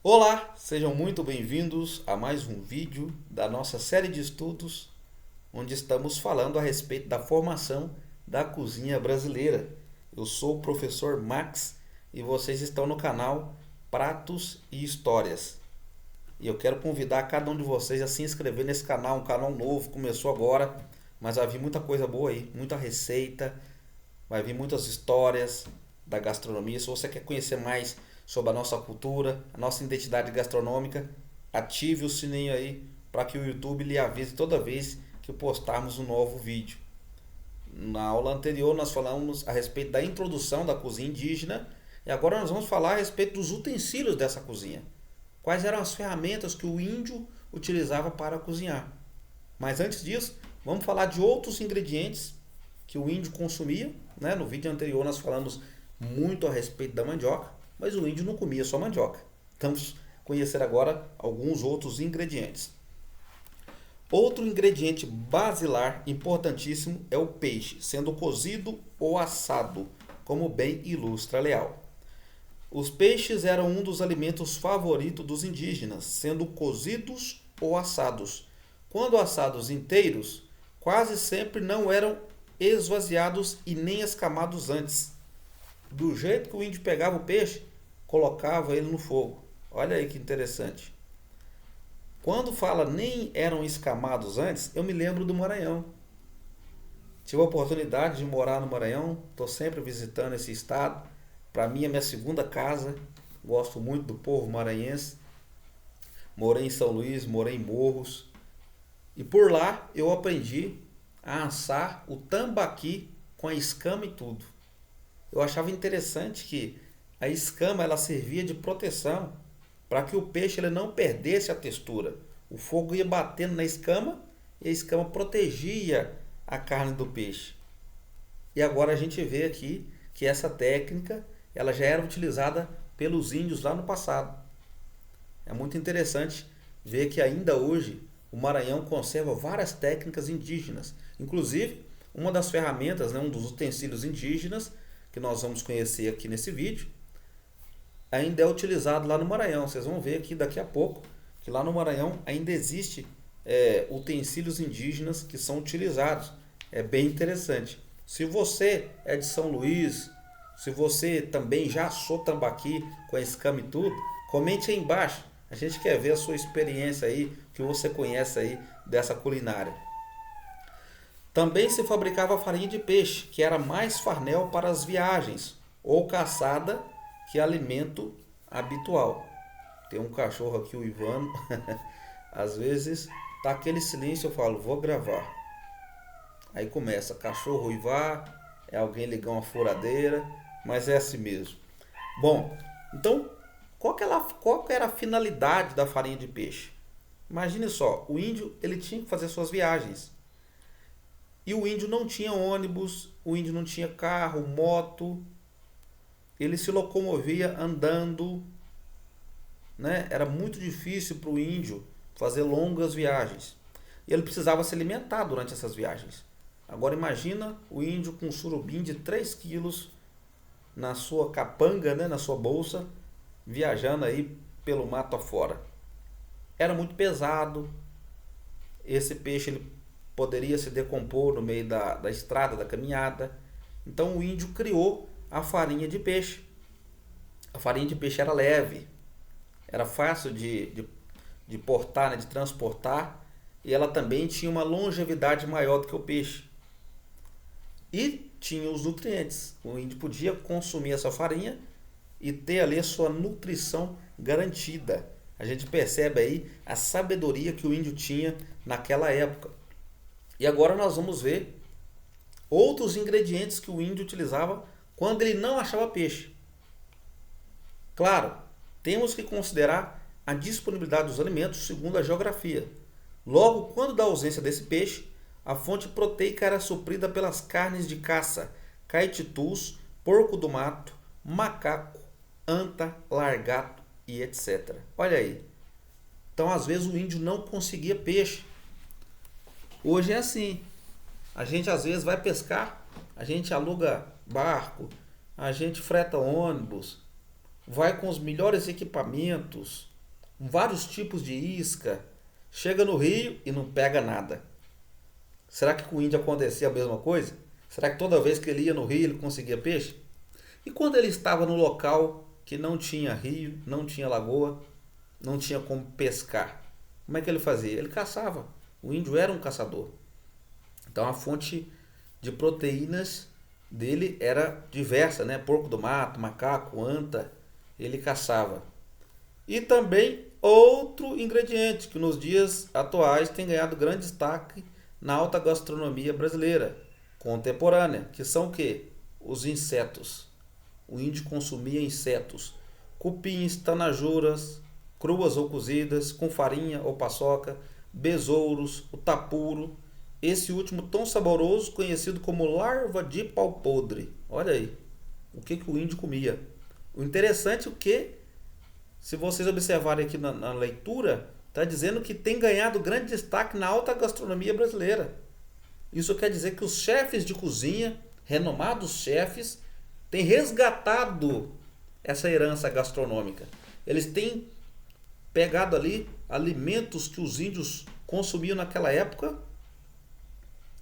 Olá, sejam muito bem-vindos a mais um vídeo da nossa série de estudos, onde estamos falando a respeito da formação da cozinha brasileira. Eu sou o professor Max e vocês estão no canal Pratos e Histórias. E eu quero convidar cada um de vocês a se inscrever nesse canal, um canal novo, começou agora, mas vai vir muita coisa boa aí, muita receita, vai vir muitas histórias da gastronomia. Se você quer conhecer mais sobre a nossa cultura, a nossa identidade gastronômica, ative o sininho aí para que o YouTube lhe avise toda vez que postarmos um novo vídeo. Na aula anterior nós falamos a respeito da introdução da cozinha indígena e agora nós vamos falar a respeito dos utensílios dessa cozinha. Quais eram as ferramentas que o índio utilizava para cozinhar. Mas antes disso, vamos falar de outros ingredientes que o índio consumia, né? No vídeo anterior nós falamos muito a respeito da mandioca, mas o índio não comia só mandioca. Vamos conhecer agora alguns outros ingredientes. Outro ingrediente basilar importantíssimo é o peixe, sendo cozido ou assado, como bem ilustra Leal. Os peixes eram um dos alimentos favoritos dos indígenas, sendo cozidos ou assados. Quando assados inteiros, quase sempre não eram esvaziados e nem escamados antes. Do jeito que o índio pegava o peixe, colocava ele no fogo. Olha aí que interessante. Quando fala nem eram escamados antes, eu me lembro do Maranhão. Tive a oportunidade de morar no Maranhão, estou sempre visitando esse estado. Para mim é minha segunda casa, gosto muito do povo maranhense. Morei em São Luís, morei em Morros. E por lá eu aprendi a assar o tambaqui com a escama e tudo. Eu achava interessante que a escama ela servia de proteção para que o peixe ele não perdesse a textura. O fogo ia batendo na escama e a escama protegia a carne do peixe. E agora a gente vê aqui que essa técnica ela já era utilizada pelos índios lá no passado. É muito interessante ver que ainda hoje o Maranhão conserva várias técnicas indígenas. Inclusive, uma das ferramentas, né, um dos utensílios indígenas que nós vamos conhecer aqui nesse vídeo, ainda é utilizado lá no Maranhão. Vocês vão ver aqui daqui a pouco que lá no Maranhão ainda existe utensílios indígenas que são utilizados. É bem interessante. Se você é de São Luís, se você também já assou tambaqui com a escama e tudo, comente aí embaixo. A gente quer ver a sua experiência aí, o que você conhece aí dessa culinária. Também se fabricava farinha de peixe, que era mais farnel para as viagens, ou caçada que alimento habitual. Tem um cachorro aqui, o Ivano. Às vezes tá aquele silêncio, eu falo, vou gravar. Aí começa, cachorro uivar, é alguém ligar uma furadeira, mas é assim mesmo. Bom, então, qual que era a finalidade da farinha de peixe? Imagine só, o índio ele tinha que fazer suas viagens. E o índio não tinha ônibus, o índio não tinha carro, moto, ele se locomovia andando, né? Era muito difícil para o índio fazer longas viagens. E ele precisava se alimentar durante essas viagens. Agora imagina o índio com um surubim de 3 quilos na sua capanga, né, na sua bolsa, viajando aí pelo mato afora. Era muito pesado, esse peixe ele poderia se decompor no meio da estrada, da caminhada. Então o índio criou a farinha de peixe. A farinha de peixe era leve, era fácil de portar, né, de transportar, e ela também tinha uma longevidade maior do que o peixe. E tinha os nutrientes. O índio podia consumir essa farinha e ter ali a sua nutrição garantida. A gente percebe aí a sabedoria que o índio tinha naquela época. E agora nós vamos ver outros ingredientes que o índio utilizava quando ele não achava peixe. Claro, temos que considerar a disponibilidade dos alimentos segundo a geografia. Logo, quando da ausência desse peixe, a fonte proteica era suprida pelas carnes de caça, caititus, porco do mato, macaco, anta, largato e etc. Olha aí. Então, às vezes, o índio não conseguia peixe. Hoje é assim. A gente, às vezes, vai pescar, a gente aluga barco, a gente freta ônibus, vai com os melhores equipamentos, com vários tipos de isca, chega no rio e não pega nada. Será que com o índio acontecia a mesma coisa? Será que toda vez que ele ia no rio ele conseguia peixe? E quando ele estava no local que não tinha rio, não tinha lagoa, não tinha como pescar, como é que ele fazia? Ele caçava. O índio era um caçador. Então a fonte de proteínas dele era diversa, né? Porco do mato, macaco, anta, ele caçava. E também outro ingrediente que nos dias atuais tem ganhado grande destaque na alta gastronomia brasileira contemporânea, que são o quê? Os insetos. O índio consumia insetos, cupins, tanajuras, cruas ou cozidas, com farinha ou paçoca, besouros, o tapuro, esse último tão saboroso conhecido como larva de pau podre. Olha aí, o que o índio comia. O interessante é que, se vocês observarem aqui na leitura, está dizendo que tem ganhado grande destaque na alta gastronomia brasileira. Isso quer dizer que os chefes de cozinha, renomados chefes, têm resgatado essa herança gastronômica. Eles têm pegado ali alimentos que os índios consumiam naquela época,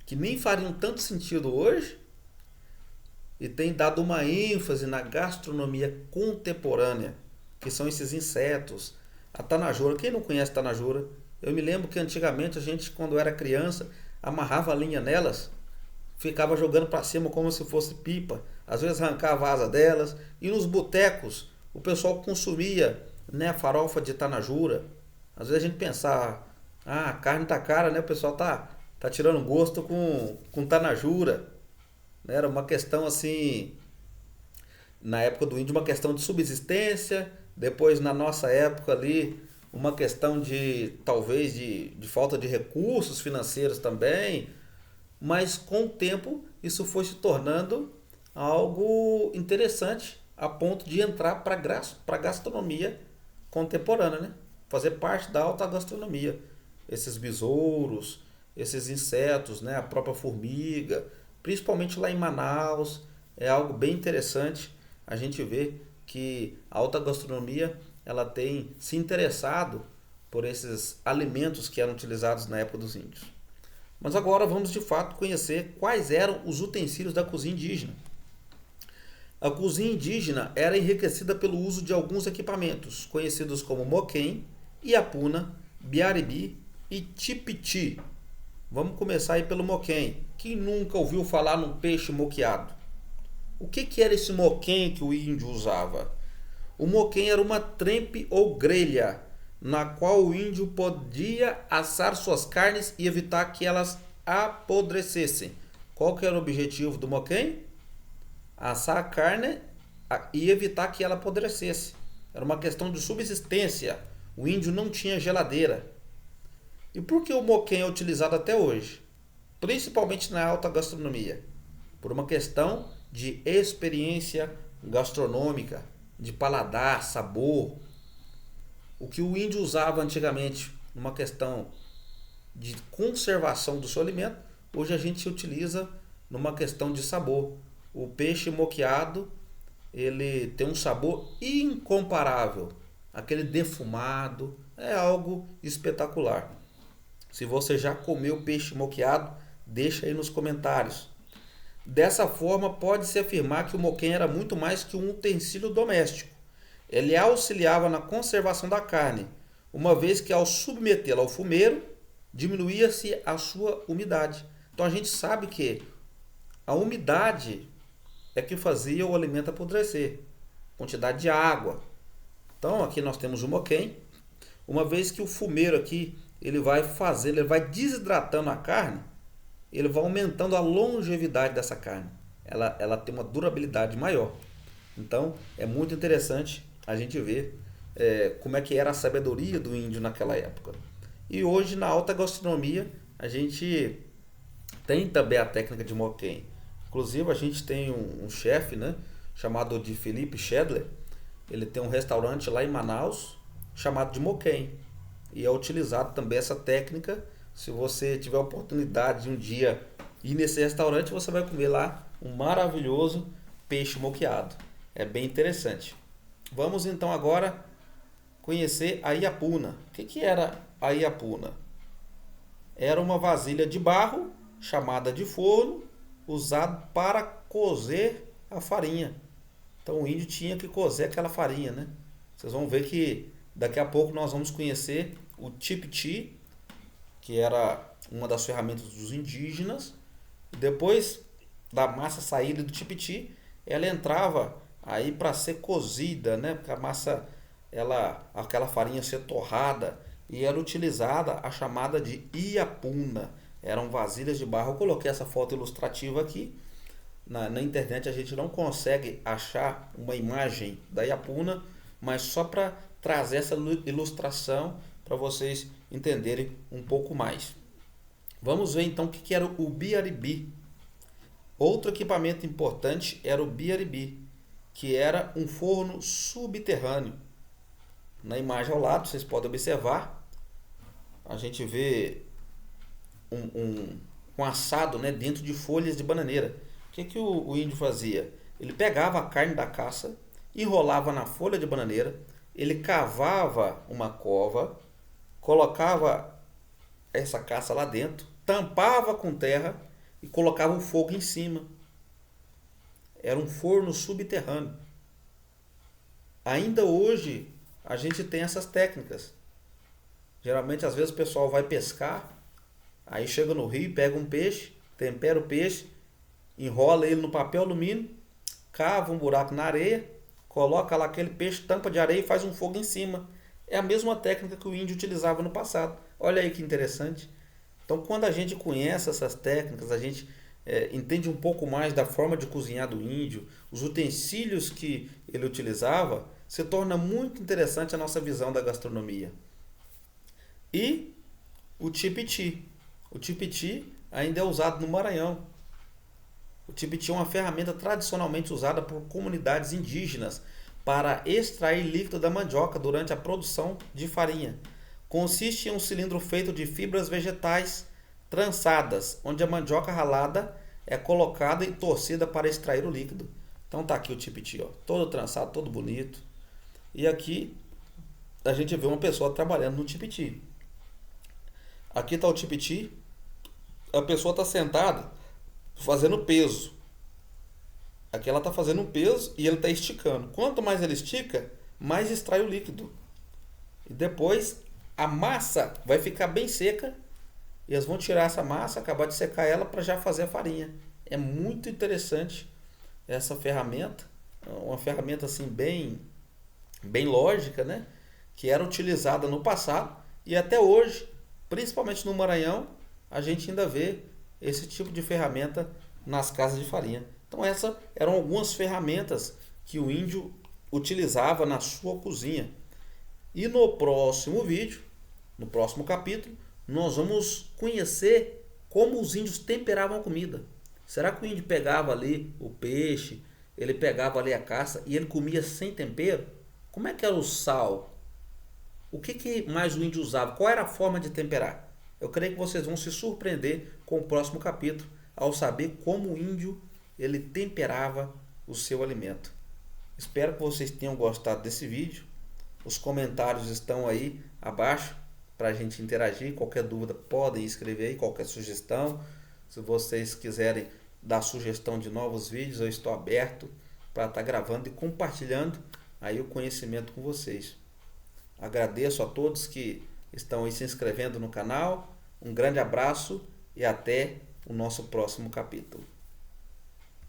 que nem fariam tanto sentido hoje, e têm dado uma ênfase na gastronomia contemporânea, que são esses insetos. A tanajura, quem não conhece tanajura? Eu me lembro que antigamente a gente, quando era criança, amarrava a linha nelas, ficava jogando para cima como se fosse pipa, às vezes arrancava a asa delas, e nos botecos o pessoal consumia, né, a farofa de tanajura. Às vezes a gente pensava, a carne tá cara, né, o pessoal tá tirando gosto com tanajura. Era uma questão assim, na época do índio, uma questão de subsistência, depois na nossa época ali, uma questão de talvez de falta de recursos financeiros também, mas com o tempo isso foi se tornando algo interessante a ponto de entrar para a gastronomia contemporânea, né? Fazer parte da alta gastronomia. Esses besouros, esses insetos, né? A própria formiga, principalmente lá em Manaus, é algo bem interessante. A gente vê que a alta gastronomia ela tem se interessado por esses alimentos que eram utilizados na época dos índios. Mas agora vamos de fato conhecer quais eram os utensílios da cozinha indígena. A cozinha indígena era enriquecida pelo uso de alguns equipamentos, conhecidos como moquém, iapuna, biaribi e tipiti. Vamos começar aí pelo moquém. Quem nunca ouviu falar num peixe moqueado? O que era esse moquém que o índio usava? O moquém era uma trempe ou grelha, na qual o índio podia assar suas carnes e evitar que elas apodrecessem. Qual que era o objetivo do moquém? Assar a carne e evitar que ela apodrecesse. Era uma questão de subsistência. O índio não tinha geladeira. E por que o moquém é utilizado até hoje? Principalmente na alta gastronomia. Por uma questão de experiência gastronômica, de paladar, sabor. O que o índio usava antigamente numa questão de conservação do seu alimento, hoje a gente utiliza numa questão de sabor. O peixe moqueado, ele tem um sabor incomparável. Aquele defumado, é algo espetacular. Se você já comeu peixe moqueado, deixa aí nos comentários. Dessa forma, pode-se afirmar que o moquém era muito mais que um utensílio doméstico. Ele auxiliava na conservação da carne, uma vez que ao submetê-la ao fumeiro, diminuía-se a sua umidade. Então a gente sabe que a umidade é que fazia o alimento apodrecer, quantidade de água. Então aqui nós temos o moquém, uma vez que o fumeiro aqui ele vai desidratando a carne, ele vai aumentando a longevidade dessa carne. Ela tem uma durabilidade maior. Então é muito interessante a gente ver como é que era a sabedoria do índio naquela época. E hoje na alta gastronomia a gente tem também a técnica de moquém. Inclusive a gente tem um chefe, né, chamado de Felipe Schedler. Ele tem um restaurante lá em Manaus chamado de moquém. E é utilizado também essa técnica. Se você tiver a oportunidade de um dia ir nesse restaurante, você vai comer lá um maravilhoso peixe moqueado. É bem interessante. Vamos então agora conhecer a iapuna. O que era a iapuna? Era uma vasilha de barro chamada de forno, usado para cozer a farinha. Então o índio tinha que cozer aquela farinha, né? Vocês vão ver que daqui a pouco nós vamos conhecer o tipiti, que era uma das ferramentas dos indígenas. Depois da massa saída do tipiti, ela entrava aí para ser cozida, né? Porque a massa, aquela farinha ser torrada, e era utilizada a chamada de iapuna. Eram vasilhas de barro. Eu coloquei essa foto ilustrativa aqui. Na internet a gente não consegue achar uma imagem da iapuna, mas só para trazer essa ilustração para vocês entenderem um pouco mais. Vamos ver então o que era o biaribi. Outro equipamento importante era o biaribi, que era um forno subterrâneo. Na imagem ao lado, vocês podem observar, a gente vê um assado, né, dentro de folhas de bananeira. O que o índio fazia? Ele pegava a carne da caça, enrolava na folha de bananeira, ele cavava uma cova, colocava essa caça lá dentro, tampava com terra e colocava um fogo em cima. Era um forno subterrâneo. Ainda hoje a gente tem essas técnicas. Geralmente, às vezes, o pessoal vai pescar, aí chega no rio, pega um peixe, tempera o peixe, enrola ele no papel alumínio, cava um buraco na areia, coloca lá aquele peixe, tampa de areia e faz um fogo em cima. É a mesma técnica que o índio utilizava no passado. Olha aí que interessante. Então, quando a gente conhece essas técnicas, a gente entende um pouco mais da forma de cozinhar do índio, os utensílios que ele utilizava, se torna muito interessante a nossa visão da gastronomia. E o tipiti. O tipiti ainda é usado no Maranhão. O tipiti é uma ferramenta tradicionalmente usada por comunidades indígenas para extrair líquido da mandioca durante a produção de farinha. Consiste em um cilindro feito de fibras vegetais trançadas, onde a mandioca ralada é colocada e torcida para extrair o líquido. Então tá aqui o tipiti, ó, todo trançado, todo bonito. E aqui a gente vê uma pessoa trabalhando no tipiti. Aqui está o tipiti, a pessoa está sentada fazendo peso. Aqui ela está fazendo um peso e ele está esticando. Quanto mais ele estica, mais extrai o líquido. E depois a massa vai ficar bem seca e eles vão tirar essa massa, acabar de secar ela para já fazer a farinha. É muito interessante essa ferramenta, uma ferramenta assim bem lógica, né? Que era utilizada no passado e até hoje, principalmente no Maranhão, a gente ainda vê esse tipo de ferramenta nas casas de farinha. Então essas eram algumas ferramentas que o índio utilizava na sua cozinha. E no próximo vídeo, no próximo capítulo, nós vamos conhecer como os índios temperavam a comida. Será que o índio pegava ali o peixe, ele pegava ali a caça e ele comia sem tempero? Como é que era o sal? O que mais o índio usava? Qual era a forma de temperar? Eu creio que vocês vão se surpreender com o próximo capítulo ao saber como o índio ele temperava o seu alimento. Espero que vocês tenham gostado desse vídeo. Os comentários estão aí abaixo para a gente interagir. Qualquer dúvida podem escrever aí, qualquer sugestão. Se vocês quiserem dar sugestão de novos vídeos, eu estou aberto para estar gravando e compartilhando aí o conhecimento com vocês. Agradeço a todos que estão aí se inscrevendo no canal. Um grande abraço e até o nosso próximo capítulo.